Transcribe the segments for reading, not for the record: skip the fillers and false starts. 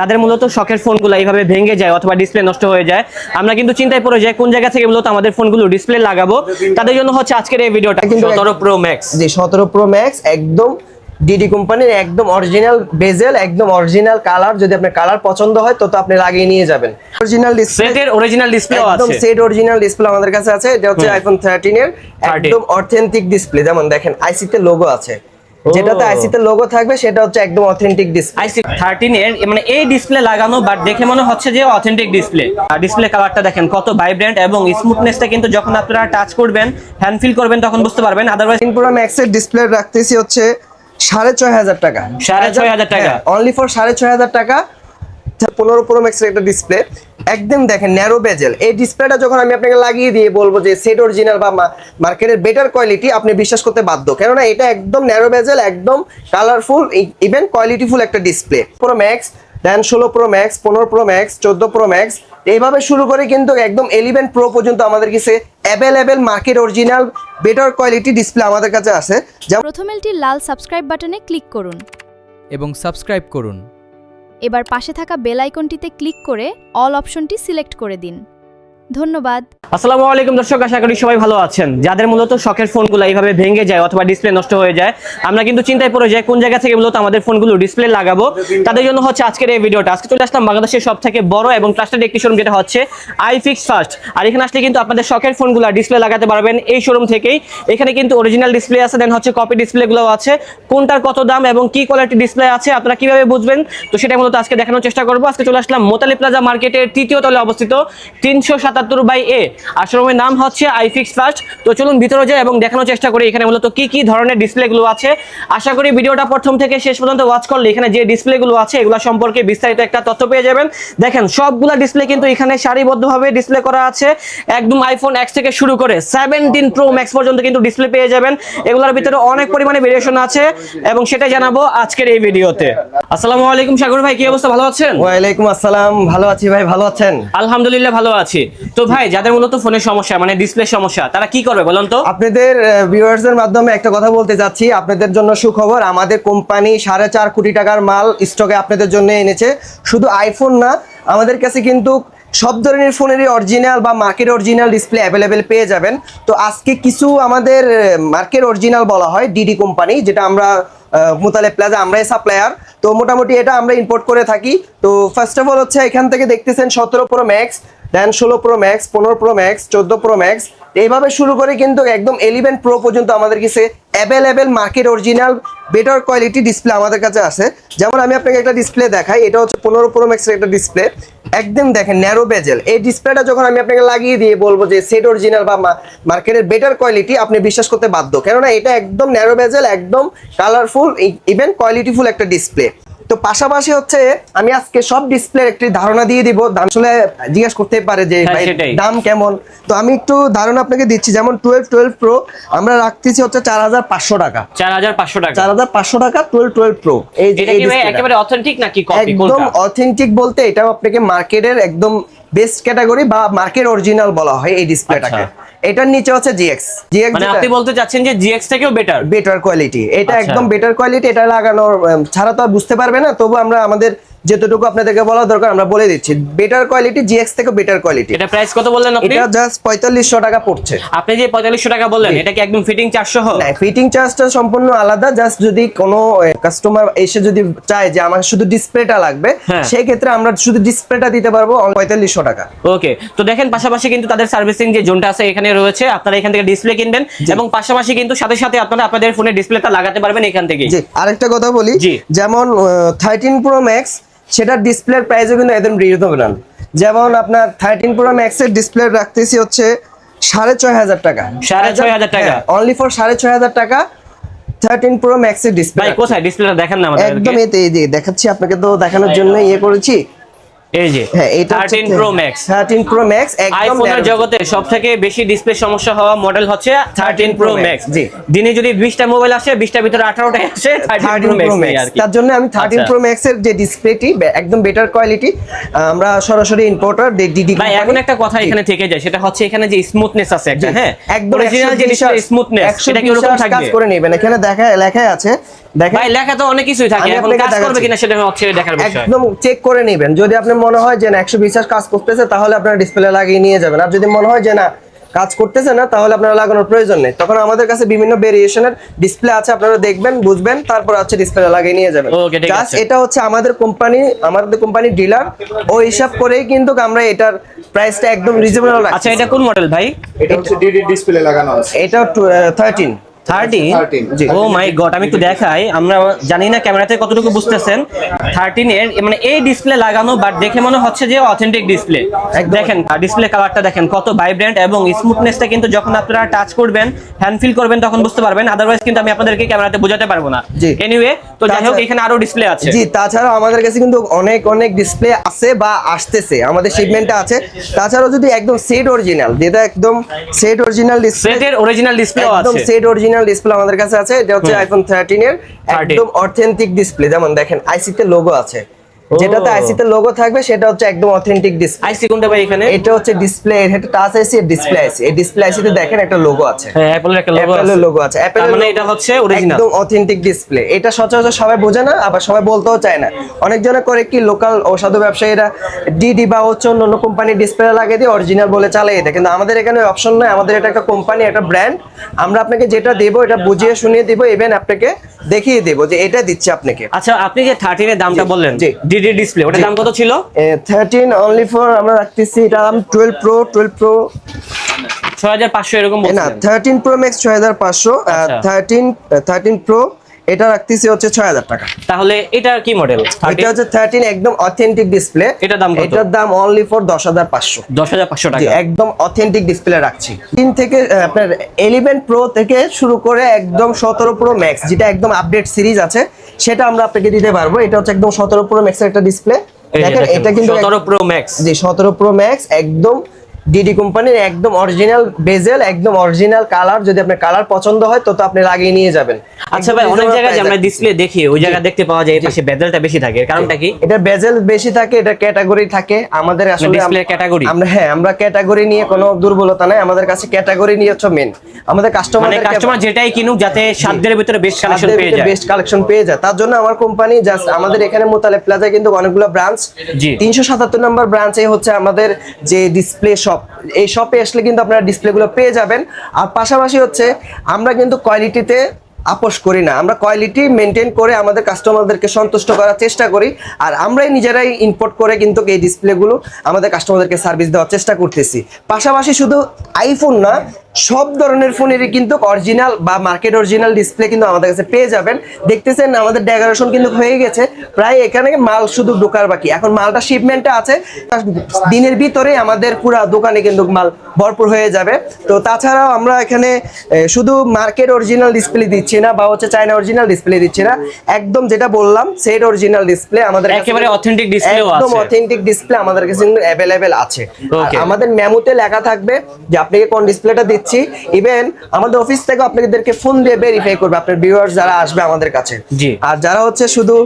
যাদের মূলত শখের ফোনগুলো এইভাবে ভেঙে যায় অথবা ডিসপ্লে নষ্ট হয়ে যায়, আমরা কিন্তু চিন্তায় পড়ে যাই কোন জায়গা থেকে মূলত আমাদের ফোনগুলো ডিসপ্লে লাগাবো। তাদের জন্য হচ্ছে আজকের এই ভিডিওটা। কিন্তু 17 প্রো ম্যাক্স, জি 17 প্রো ম্যাক্স একদম ডিডি কোম্পানির, একদম অরিজিনাল বেজেল, একদম অরিজিনাল কালার। যদি আপনার কালার পছন্দ হয় তো আপনি লাগিয়ে নিয়ে যাবেন। অরিজিনাল ডিসপ্লে, সেটের অরিজিনাল ডিসপ্লেও আছে, একদম সেট অরিজিনাল ডিসপ্লে আমাদের কাছে আছে। এটা হচ্ছে আইফোন 13 এর একদম অথেন্টিক ডিসপ্লে। যেমন দেখেন আইসি তে লোগো আছে, যেটাতে আইসি তে লোগো থাকবে সেটা হচ্ছে একদম অথেন্টিক ডিসপ্লে। আইসি 13 এর মানে এই ডিসপ্লে লাগানো, বাট দেখে মনে হচ্ছে যে অথেন্টিক ডিসপ্লে। আর ডিসপ্লে কালারটা দেখেন কত ভাইব্রেন্ট এবং স্মুথনেসটা কিন্তু যখন আপনারা টাচ করবেন, হ্যান্ড ফিল করবেন তখন বুঝতে পারবেন। আদারওয়াইজ 13 প্রো ম্যাক্স এর ডিসপ্লে রাখতেছি হচ্ছে 6500 টাকা, 6500 টাকা, অনলি ফর 6500 টাকা। 15 প্রো ম্যাক্স এর একটা ডিসপ্লে, একদম দেখেন ন্যারো বেজেল। এই ডিসপ্লেটা যখন আমি আপনাকে লাগিয়ে দিয়ে বলবো যে সেট অরিজিনাল বা মার্কেটের বেটার কোয়ালিটি, আপনি বিশ্বাস করতে বাধ্য, কেননা এটা একদম ন্যারো বেজেল, একদম কালারফুল, ইভেন কোয়ালিটিফুল একটা ডিসপ্লে। প্রো ম্যাক্স, দেন 16 pro max, 15 pro max, 14 pro max, এইভাবে শুরু করে কিন্তু একদম 11 প্রো পর্যন্ত আমাদের কাছে available market original better quality display আমাদের কাছে আছে। প্রথমেলটি লাল সাবস্ক্রাইব বাটনে ক্লিক করুন এবং সাবস্ক্রাইব করুন। এবার পাশে থাকা বেল আইকনটিতে ক্লিক করে অল অপশনটি সিলেক্ট করে দিন। ধন্যবাদ। আসসালামু আলাইকুম দর্শক, আশা করি সবাই ভালো আছেন। যাদের মূলত শখের ফোনগুলো এইভাবে ভেঙে যায় অথবা ডিসপ্লে নষ্ট হয়ে যায়, আমরা কিন্তু চিন্তায় পড়ে যাই কোন জায়গা থেকে মূলত আমাদের ফোনগুলো ডিসপ্লে লাগাবো। তাদের জন্য হচ্ছে আজকের এই ভিডিওটা। আজকে চলে আসলাম বাংলাদেশের সবথেকে বড় এবং ট্রাস্টেড একটি শোরুম, যেটা হচ্ছে আইফিক্স ফার্স্ট। আর এখানে আসলে কিন্তু আপনাদের শখের ফোনগুলো ডিসপ্লে লাগাতে পারবেন এই শোরুম থেকেই। এখানে কিন্তু অরিজিনাল ডিসপ্লে আছে, দেন হচ্ছে কপি ডিসপ্লেগুলো আছে। কোনটার কত দাম এবং কি কোয়ালিটি ডিসপ্লে আছে আপনারা কিভাবে বুঝবেন, তো সেটা মূলত আজকে দেখানোর চেষ্টা করবো। আজকে চলে আসলাম মোতালি প্লাজা মার্কেটের 3য় তলায় অবস্থিত 377/A, আর শোরুমের নাম হচ্ছে আইফিক্স ফার্স্ট। তো চলুন ভিতরে যাই এবং দেখানোর চেষ্টা করি এখানে মূলত কি কি ধরনের ডিসপ্লেগুলো আছে। আশা করি ভিডিওটা প্রথম থেকে শেষ পর্যন্ত ওয়াচ করলে এখানে যে ডিসপ্লেগুলো আছে এগুলো সম্পর্কে বিস্তারিত একটা তথ্য পেয়ে যাবেন। দেখেন সবগুলা ডিসপ্লে কিন্তু এখানে সারিবদ্ধভাবে ডিসপ্লে করা আছে, একদম আইফোন X থেকে শুরু করে 17 প্রো ম্যাক্স পর্যন্ত কিন্তু ডিসপ্লে পেয়ে যাবেন। এগুলোর ভিতরে অনেক পরিমাণে ভেরিয়েশন আছে এবং সেটা জানাবো আজকের এই ভিডিওতে। আসসালামু আলাইকুম সাগর ভাই, কি অবস্থা, ভালো আছেন? ওয়ালাইকুম আসসালাম, ভালো আছি ভাই, ভালো আছেন? আলহামদুলিল্লাহ ভালো আছি। তো ভাই, যাদের মূলত ফোনের সমস্যা মানে ডিসপ্লে সমস্যা, তারা কি করবে বলুন তো? আপনাদের ভিউয়ার্সদের মাধ্যমে একটা কথা বলতে যাচ্ছি, আপনাদের জন্য সুখবর। আমাদের কোম্পানি 4.5 কোটি টাকার মাল স্টকে আপনাদের জন্য এনেছে। শুধু আইফোন না, আমাদের কাছে কিন্তু সব ধরনের ফোনেরই অরিজিনাল বা মার্কেট অরিজিনাল ডিসপ্লে অ্যাভেলেবেল পেয়ে যাবেন। তো আজকে কিছু আমাদের মার্কেট অরিজিনাল বলা হয় ডিডি কোম্পানি, যেটা আমরা মোতালে প্লাজা আমরাই সাপ্লায়ার। তো মোটামুটি এটা আমরা ইম্পোর্ট করে থাকি। তো ফার্স্ট অফ অল হচ্ছে এখান থেকে দেখতেছেন 17 প্রো ম্যাক্স, দেন 16 pro max, 15 pro max, 14 pro max, এইভাবে শুরু করে কিন্তু একদম 11 প্রো পর্যন্ত আমাদের কাছে available market original better quality display আমাদের কাছে আছে। যেমন আমি আপনাকে একটা ডিসপ্লে দেখাই, এটা হচ্ছে 15 প্রো ম্যাক্সের একটা ডিসপ্লে, একদম দেখেন ন্যারো বেজেল। এই ডিসপ্লেটা যখন আমি আপনাকে লাগিয়ে দিয়ে বলবো যে সেট অরিজিনাল বা মার্কেটের বেটার কোয়ালিটি, আপনি বিশ্বাস করতে বাধ্য, কেননা এটা একদম ন্যারো বেজেল, একদম কালারফুল, ইভেন কোয়ালিটিফুল একটা ডিসপ্লে। তো পাশাপাশি হচ্ছে আমি আজকে সব ডিসপ্লের একটি ধারণা দিয়ে দিব। দাম আসলে জিজ্ঞেস করতে পারে যে ভাই দাম কেমন, তো আমি একটু ধারণা আপনাকে দিচ্ছি। যেমন 12 প্রো আমরা রাখতেছি হচ্ছে 4500 টাকা, 4500 টাকা, 4500 টাকা 12 প্রো। এই যে একেবারে অথেন্টিক নাকি কপি? একদম অথেন্টিক বলতে এটাও আপনাকে মার্কেটের একদম বেস্ট ক্যাটাগরি বা মার্কেট অরিজিনাল বলা হয় এই ডিসপ্লেটাকে। এটার নিচে হচ্ছে জিএক্স, মানে আপনি বলতে চাচ্ছেন যে জিএক্স থেকেও বেটার কোয়ালিটি। এটা একদম বেটার কোয়ালিটি। এটা লাগানোর ছাড়া তো আর বুঝতে পারবে না, তবু আমরা আমাদের যেতটুকু আপনাদেরকে বলা দরকার আমরা বলে দিচ্ছি। বেটার কোয়ালিটি, জিএক্স থেকে বেটার কোয়ালিটি। এটা প্রাইস কত বললেন আপনি? এটা জাস্ট 4500 টাকা পড়ছে। আপনি যে 4500 টাকা বললেন, এটা কি একদম ফিটিং চার্জ সহ? না, ফিটিং চার্জটা সম্পূর্ণ আলাদা। জাস্ট যদি কোনো কাস্টমার এসে যদি চায় যে আমার শুধু ডিসপ্লেটা লাগবে, সেই ক্ষেত্রে আমরা শুধু ডিসপ্লেটা দিতে পারবো 4500 টাকা। ওকে, তো দেখেন পাশাপাশি কিন্তু তাদের সার্ভিসিং যে জোনটা আছে এখানে রয়েছে। আপনারা এখান থেকে ডিসপ্লে কিনবেন এবং পাশাপাশি কিন্তু সাথে সাথে আপনারা আপনাদের ফোনে ডিসপ্লেটা লাগাতে পারবেন এখান থেকে। জি, আরেকটা কথা বলি, যেমন 13 প্রো ম্যাক্স, সেটার ডিসপ্লের প্রাইসও কিন্তু একদম রিজনেবল। যেমন আপনার 13 প্রো ম্যাক্স এর ডিসপ্লে রাখতেছি হচ্ছে 6500 টাকা, 6500 টাকা, অনলি ফর 6500 টাকা 13 প্রো ম্যাক্স এর ডিসপ্লে। ভাই কোথায় ডিসপ্লেটা দেখেন না আমাদের? একদম এই যে দেখাচ্ছি আপনাকে, তো দেখানোর জন্য করেছি। এই যে হ্যাঁ, এটা 13 প্রো ম্যাক্স, 13 প্রো ম্যাক্স একদম আইফোনের জগতে সবথেকে বেশি ডিসপ্লে সমস্যা হওয়া মডেল হচ্ছে 13 প্রো ম্যাক্স। জি, দিনে যদি 20টা মোবাইল আসে, 20টার ভিতরে 18টা আসে 13 প্রো ম্যাক্স। তার জন্য আমি 13 প্রো ম্যাক্স এর যে ডিসপ্লেটি একদম বেটার কোয়ালিটি, আমরা সরাসরি ইম্পোর্টার ডিডি। ভাই এখন একটা কথা এখানে থেকে যায়, সেটা হচ্ছে এখানে যে স্মুথনেস আছে একটা, হ্যাঁ একদম অরিজিনাল যে ডিসপ্লে স্মুথনেস, সেটা কি এরকম থাকবে? কাজ করে নেবেন। এখানে লেখা আছে দেখেন ভাই লেখা তো অনেক কিছুই থাকে, আমি এখন আপনাকে কাজ করবে দেখাচ্ছি। কিনা সেটা হচ্ছে দেখার বিষয়। একদম চেক করে নেবেন। যদি আপনি মনে হয় যে না 120 কাজ করতেছে তাহলে আপনারা ডিসপ্লে লাগিয়ে নিয়ে যাবেন, আর যদি মনে হয় যে না কাজ করতেছে না তাহলে আপনারা লাগানোর প্রয়োজন নেই। তখন আমাদের কাছে বিভিন্ন ভেরিয়েশনের ডিসপ্লে আছে, আপনারা দেখবেন বুঝবেন তারপর হচ্ছে ডিসপ্লে লাগিয়ে নিয়ে যাবেন। Okay, ঠিক জাস্ট আছে। এটা হচ্ছে আমাদের কোম্পানি ডিলার, ওই হিসাব করেই কিন্তু আমরা এটার প্রাইসটা একদম রিজনেবল রাখছি। আচ্ছা এটা কোন মডেল ভাই? এটা হচ্ছে ডিডি ডিসপ্লে লাগানো আছে। এটা 13 13? জি। ও মাই গড, আমি একটু দেখাই, আমরা জানি না ক্যামেরাতে কতটুকু বুঝতেছেন। 13 এর মানে এই ডিসপ্লে লাগানো, বাট দেখে মনে হচ্ছে যে অথেন্টিক ডিসপ্লে। দেখেন ডিসপ্লে কালারটা দেখেন কত ভাইব্রেন্ট, এবং স্মুথনেসটা কিন্তু যখন আপনারা টাচ করবেন, হ্যান্ড ফিল করবেন তখন বুঝতে পারবেন, আদারওয়াইজ কিন্তু আমি আপনাদেরকে ক্যামেরাতে বোঝাতে পারবো না। জি। এনিওয়ে, তো যাই হোক এখানে আরো ডিসপ্লে আছে। জি, তাছাড়াও আমাদের কাছে কিন্তু অনেক ডিসপ্লে আছে বা আসতেছে, আমাদের শিপমেন্টে আছে। তাছাড়াও যদি একদম সেট অরিজিনাল, যেটা একদম সেট অরিজিনাল ডিসপ্লে, সেটের অরিজিনাল ডিসপ্লেও একদম আছে। সেট অরিজিনাল ডিসপ্লে আমাদের কাছে আছে। এটা হচ্ছে আইফোন 13 এর 13 একদম অথেন্টিক ডিসপ্লে। যেমন দেখেন আইসি তে লোগো আছে, যেটাতে আইসি তে লোগো থাকবে সেটা হচ্ছে একদম অথেন্টিক ডিসপ্লে। আইসি কোনটা ভাই এখানে? এটা হচ্ছে ডিসপ্লে, এটা টাচ আইসি আর ডিসপ্লে আইসি। এই ডিসপ্লে আইসি তে দেখেন একটা লোগো আছে, হ্যাঁ অ্যাপলের একটা লোগো অ্যাপেলের আছে। লোগো আছে। তার অ্যাপেলের মানে এটা হচ্ছে অরিজিনাল, একদম অথেন্টিক ডিসপ্লে। এটা সচরাচর সবাই বোঝে না, আবার সবাই বলতেও চায় না। অনেকজনে করে কি লোকাল অসাধু ব্যবসায়ীরা ডিডি বা হচ্ছে অন্য কোম্পানির ডিসপ্লে লাগিয়ে দিয়ে অরিজিনাল বলে চালিয়ে দেয়, কিন্তু আমাদের এখানে অপশন নয়। আমাদের এটা একটা কোম্পানি, একটা ব্র্যান্ড। আমরা আপনাকে যেটা দেবো এটা বুঝিয়ে শুনিয়ে দিব, ইভেন আপনাকে দেখিয়ে দেবো যে এটা দিচ্ছে আপনাকে। আচ্ছা আপনি যে 13 এর দামটা বললেন, জি। ডিডি ডিসপ্লে, ওটার দাম কত ছিল? 13 অনলি ফর আমরা রাখতেছি, এটা দাম 12 প্রো 6500 এরকম না, বলছেন। 13 প্রো ম্যাক্স 6500, আচ্ছা। 13 প্রো এটা রাখতেছি হচ্ছে 6000 টাকা। তাহলে এটা কি মডেল? এটা হচ্ছে 13 একদম অথেন্টিক ডিসপ্লে। এটার দাম কত? এটার দাম অনলি ফর 10500। 10500 জি, টাকা। একদম অথেন্টিক ডিসপ্লে রাখছি। 3 থেকে আপনার 11 প্রো থেকে শুরু করে একদম 17 প্রো ম্যাক্স, যেটা একদম আপডেট সিরিজ আছে সেটা আমরা আপনাকে দিতে পারবো। এটা হচ্ছে একদম 17 প্রো ম্যাক্সের একটা ডিসপ্লে। দেখেন এটা কিন্তু 17 প্রো ম্যাক্স। জি 17 প্রো ম্যাক্স একদম ডিডি কোম্পানির, একদম অরিজিনাল বেজেল, একদম অরিজিনাল কালার। যদি আপনার কালার পছন্দ হয় তো আপনি লাগিয়ে নিয়ে যাবেন। আচ্ছা ভাই, অনেক জায়গায় যে আমরা ডিসপ্লে দেখি ওই জায়গা দেখতে পাওয়া যায় এই পাশে বেজেলটা বেশি থাকে, এর কারণটা কি? এটা বেজেল বেশি থাকে, এটা ক্যাটাগরি থাকে আমাদের আসলে। ডিসপ্লে ক্যাটাগরি আমরা ক্যাটাগরি নিয়ে কোনো দুর্বলতা নাই, আমাদের কাছে ক্যাটাগরি নিয়ে হচ্ছে মেন। আমাদের মানে কাস্টমার যেটাই কিনুক যাতে সাধ্যের ভিতরে বেস্ট কালেকশন পেয়ে যায়। বেস্ট কালেকশন পেয়ে যায়, তার জন্য আমার কোম্পানি জাস্ট আমাদের এখানে মোতালেব প্লাজায় কিন্তু অনেকগুলো ব্রাঞ্চ। জি। 377 নম্বর ব্রাঞ্চে হচ্ছে আমাদের যে ডিসপ্লে শপ। এই শপে আসলে কিন্তু আপনারা ডিসপ্লেগুলো পেয়ে যাবেন। আর পাশাপাশি হচ্ছে আমরা কিন্তু কোয়ালিটিতে আপোষ করি না, আমরা কোয়ালিটি মেনটেন করে আমাদের কাস্টমারদেরকে সন্তুষ্ট করার চেষ্টা করি। আর আমরাই নিজেরাই ইম্পোর্ট করে কিন্তু এই ডিসপ্লেগুলো আমাদের কাস্টমারদেরকে সার্ভিস দেওয়ার চেষ্টা করতেছি। পাশাপাশি শুধু আইফোন না, সব ধরনের ফোনেরই কিন্তু অরিজিনাল বা মার্কেট অরিজিনাল ডিসপ্লে কিন্তু আমাদের কাছে পেয়ে যাবেন। দেখতেছেন আমাদের ডেকোরেশন কিন্তু হয়ে গেছে, প্রায় এখানে মাল শুধু ঢোকার বাকি। এখন মালটা শিপমেন্টে আছে, দিনের ভিতরে আমাদের পুরো দোকানে কিন্তু মাল ভরপুর হয়ে যাবে। তো তাছাড়াও আমরা এখানে শুধু মার্কেট অরিজিনাল ডিসপ্লে দিচ্ছি না বা হচ্ছে চায়না অরিজিনাল ডিসপ্লে দিচ্ছি না, একদম যেটা বললাম সেট অরিজিনাল ডিসপ্লে আমাদের কাছে একেবারে অথেন্টিক ডিসপ্লেও আছে। একদম অথেন্টিক ডিসপ্লে আমাদের কাছে কিন্তু अवेलेबल আছে। আর Okay. আমাদের মেমোতে লেখা থাকবে যে আপনাকে কোন ডিসপ্লেটা দিচ্ছি। ইভেন আমাদের অফিস থেকে আপনাদেরকে ফোন দিয়ে ভেরিফাই করবে আপনার ভিউয়ার্স যারা আসবে আমাদের কাছে। জি। আর যারা হচ্ছে শুধু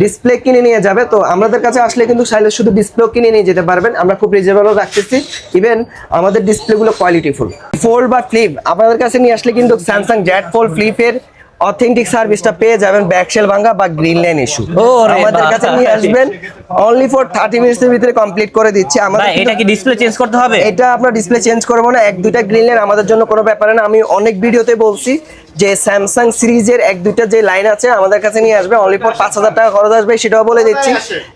ডিসপ্লে কিনে নিয়ে যাবে, তো আমাদের কাছে আসলে কিন্তু চাইলে শুধু ডিসপ্লেও কিনে নিয়ে যেতে পারবেন, আমরা খুব রিজনেবল রাখতেছি। ইভেন আমাদের ডিসপ্লেগুলো কোয়ালিটিফুল। ফোল্ড বা ফ্লিপ আমাদের কাছে নিয়ে আসলে কিন্তু স্যামসাং জেড ফোল্ড ফ্লিপের অথেন্টিক সার্ভিসটা পেয়ে যাবেন, ব্যাকশেল ভাঙা বা গ্রিন লাইন ইস্যু আমাদের কাছে নিয়ে আসবেন। অনলি ফর 30 মিনিটের ভিতরে কমপ্লিট করে দিচ্ছি। আমাদের ভাই এটা কি ডিসপ্লে চেঞ্জ করতে হবে? এটা আমরা ডিসপ্লে চেঞ্জ করবো না, 1-2টা গ্রিন লাইন আমাদের জন্য কোনো ব্যাপার না। আমি অনেক ভিডিওতে বলছি যে স্যামসাং সিরিজের 1-2টা যে লাইন আছে আমাদের কাছে নিয়ে আসবে, অনলি ফর 5000 টাকা খরচ আসবে, সেটাও বলে দিচ্ছি।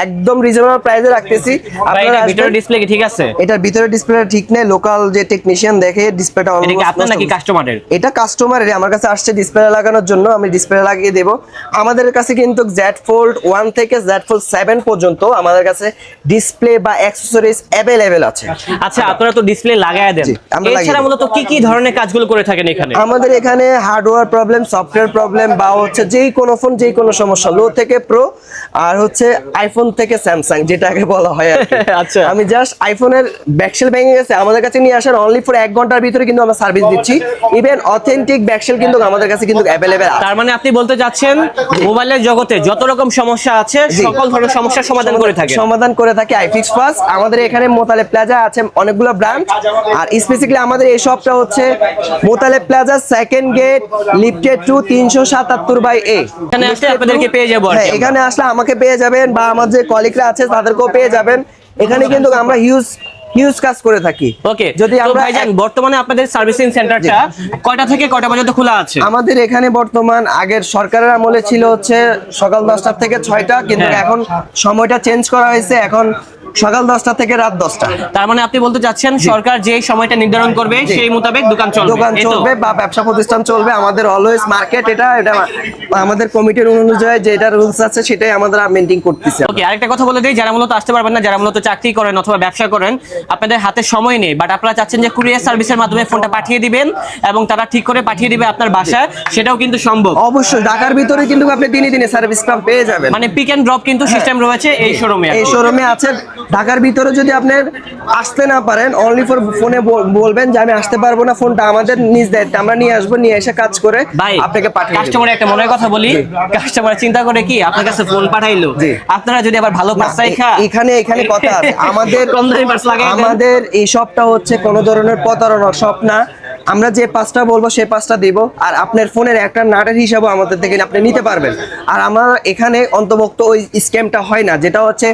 একদম রিজনেবল প্রাইসে রাখতেছি। ভাই এটা ভিতরে ডিসপ্লে কি ঠিক আছে? এটার ভিতরে ডিসপ্লেটা ঠিক নেই, লোকাল যে টেকনিশিয়ান দেখে ডিসপ্লেটা এটা কি আপনার নাকি কাস্টমারের? এটা কাস্টমারের, আমার কাছে আসছে ডিসপ্লে লাগানোর জন্য, আমি ডিসপ্লে লাগিয়ে দেব। আমাদের কাছে কিন্তু Z Fold 1 থেকে Z Fold 7 পর্যন্ত আমাদের কাছে ডিসপ্লে বা অ্যাকসেসরিজ अवेलेबल আছে। আচ্ছা আপনারা তো ডিসপ্লে লাগায় দেন, জি, আমরা লাগিয়ে এছাড়া দিই। মূলত কি কি ধরনের কাজগুলো করে থাকেন এখানে? আমাদের এখানে হার্ডওয়্যার প্রবলেম, সফটওয়্যার প্রবলেম বা হচ্ছে যেই কোনো ফোন যেই কোনো সমস্যা, লো থেকে প্রো আর হচ্ছে আইফোন থেকে স্যামসাং যেটাকে বলা হয় আর কি। আচ্ছা। আমি জাস্ট আইফোনের ব্যাকশেল ভেঙে গেছে আমাদের কাছে নিয়ে আসার অনলি ফর 1 ঘন্টার ভিতরে কিন্তু আমরা সার্ভিস দিচ্ছি। ইভেন অথেন্টিক ব্যাকশেল কিন্তু আমাদের কাছে কিন্তু अवेलेबल আছে। তার মানে আপনি বলতে চাচ্ছেন মোবাইলের জগতে যত রকম সমস্যা আছে জি। সকল ধরনের সমস্যার সমাধান করে থাকেন। সমাধান করে থাকি আইফিক্স ফার্স্ট। আমাদের এখানে মোতালেব প্লাজা আছে অনেকগুলো ব্রাঞ্চ, আর স্পেসিক্যালি আমাদের এই শপটা হচ্ছে Motaleb plaza second gate lifted to 377/A। এখানে আসলে আপনাদেরকে পেয়ে যাবো আর কি হ্যাঁ, আমরা। এখানে আসলে আমাকে পেয়ে যাবেন বা আমার যে কলিগরা আছে তাদেরকেও পেয়ে যাবেন। এখানে কিন্তু আমরা হিউজ কাজ করে থাকি। ওকে, যদি তো আমরা ভাইজান বর্তমানে আপনাদের সার্ভিসিং সেন্টারটা কয়টা থেকে কয়টা পর্যন্ত খোলা আছে? আমাদের এখানে বর্তমান আগের সরকারের আমলে ছিল হচ্ছে সকাল 10টা থেকে 6টা, কিন্তু হ্যাঁ। এখন সময়টা চেঞ্জ করা হয়েছে, এখন সকাল 10টা থেকে রাত 10টা তার মানে আপনি বলতে চাচ্ছেন সরকার যে সময়টা নির্ধারণ করবে সেই মোতাবেক দোকান চলবে, দোকান এই তো? চলবে বা ব্যবসা প্রতিষ্ঠান চলবে। আমাদের অলওয়েজ মার্কেট, এটা আমাদের কমিটির অনুযায়ী যেটা রুলস আছে সেটাই আমরা মেনটেন করতেছি। ওকে, আরেকটা কথা বলে দেই, যারা মূলত আসতে পারবেন না, যারা মূলত চাকরি করেন অথবা ব্যবসা করেন, আপনাদের হাতে সময় নেই, বাট আপনারা চাচ্ছেন যে কুরিয়ার সার্ভিসের মাধ্যমে ফোনটা পাঠিয়ে দিবেন এবং তারা ঠিক করে পাঠিয়ে দিবে আপনার বাসায়, সেটাও কিন্তু সম্ভব। অবশ্যই ঢাকার ভিতরে কিন্তু আপনি দিনে সার্ভিসটা পেয়ে যাবেন। মানে পিক এন্ড ড্রপ কিন্তু সিস্টেম রয়েছে এই শোরুমে। এই শোরুমে আছে। ঢাকার ভিতরে যদি আপনি আসতে না পারেন, অনলি ফর ফোনে বলবেন যে আমি আসতে পারবো না, ফোনটা আমাদের নিজ দায়িত্বে আমরা নিয়ে আসবো, নিয়ে এসে কাজ করে ভাই আপনাকে পাঠিয়ে দেব। কাস্টমার একটা মনের কথা বলি, কাস্টমার চিন্তা করে কি আপনার কাছে ফোন পাঠাইলো, জি। আপনারা যদি আবার ভালো পার্স রাখা এখানে কথা আছে, আমাদের কম দামি পার্স লাগাই দেন। আমাদের এই শপটা হচ্ছে কোনো ধরনের প্রতারণার শপ না। আমরা যে পাঁচটা বলবো সেই পাঁচটা দিব, আর আপনার ফোনের একটা নাটের হিসাবে আমাদের থেকে আপনি নিতে পারবেন। আর আমার এখানে অন্তর্ভুক্ত ওই স্ক্যামটা হয় না, যেটা হচ্ছে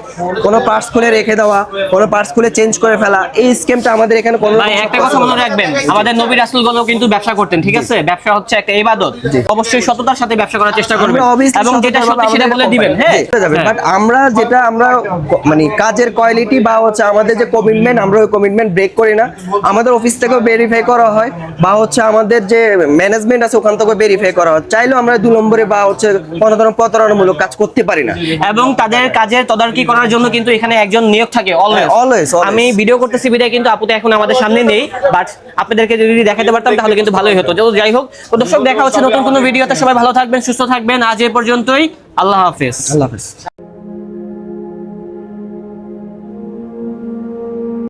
কোনো পার্টস খুলে রেখে দেওয়া, কোনো পার্টস খুলে চেঞ্জ করে ফেলা, এই স্ক্যামটা আমাদের এখানে কোনো ভাই একটা কথা মনে রাখবেন, আমাদের নবী রাসূলগণও কিন্তু ব্যবসা করতেন, ঠিক আছে? ব্যবসা হচ্ছে একটা ইবাদত, অবশ্যই সততার সাথে ব্যবসা করার চেষ্টা করবেন আমরা obviously এবং যেটা সত্যি সেটা বলে দিবেন। হ্যাঁ, বাট আমরা মানে কাজের কোয়ালিটি বা হচ্ছে আমাদের যে কমিটমেন্ট, আমরা ওই কমিটমেন্ট ব্রেক করি না। আমাদের অফিস থেকেও ভেরিফাই করা হয় বা হচ্ছে আমাদের যে ম্যানেজমেন্ট আছে ওখান থেকে ভেরিফাই করা হয়। চাইলেও আমরা 2 নম্বরে বা হচ্ছে কোনো ধরনের প্রতারণামূলক কাজ করতে পারি না। এবং তাদের কাজের তদারকি করার জন্য কিন্তু এখানে একজন নিয়োগ থাকে অলওয়েজ। always। আমি ভিডিও করতেছি বিদায় কিন্তু আপুতে এখন আমাদের সামনে নেই, বাট আপনাদেরকে যদি দেখাতে পারতাম তাহলে কিন্তু ভালোই হতো। তো যাই হোক, তো দর্শক দেখা হচ্ছে নতুন কোনো ভিডিওতে। সবাই ভালো থাকবেন, সুস্থ থাকবেন। আজ এই পর্যন্তই, আল্লাহ হাফেজ। আল্লাহ হাফেজ।